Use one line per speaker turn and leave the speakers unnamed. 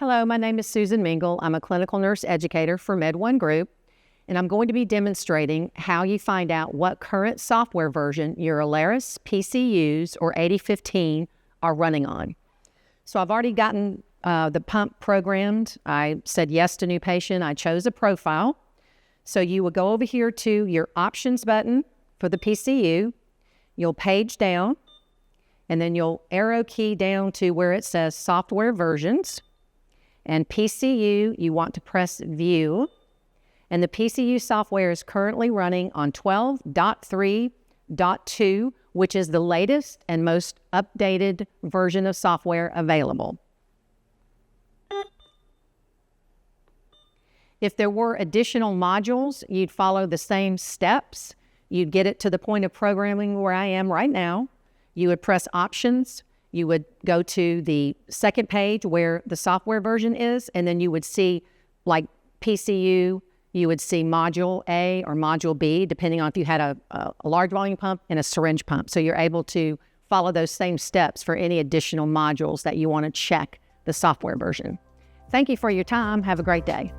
Hello, my name is Susan Mingle. I'm a clinical nurse educator for Med1 Group, and I'm going to be demonstrating how you find out what current software version your Alaris PCUs or 8015 are running on. So I've already gotten the pump programmed. I said yes to new patient. I chose a profile. So you will go over here to your options button for the PCU. You'll page down, and then you'll arrow key down to where it says software versions. And PCU, you want to press view. And the PCU software is currently running on 12.3.2, which is the latest and most updated version of software available. If there were additional modules, you'd follow the same steps. You'd get it to the point of programming where I am right now. You would press options. You would go to the second page where the software version is, and then you would see like PCU, you would see module A or module B, depending on if you had a large volume pump and a syringe pump. So you're able to follow those same steps for any additional modules that you want to check the software version. Thank you for your time. Have a great day.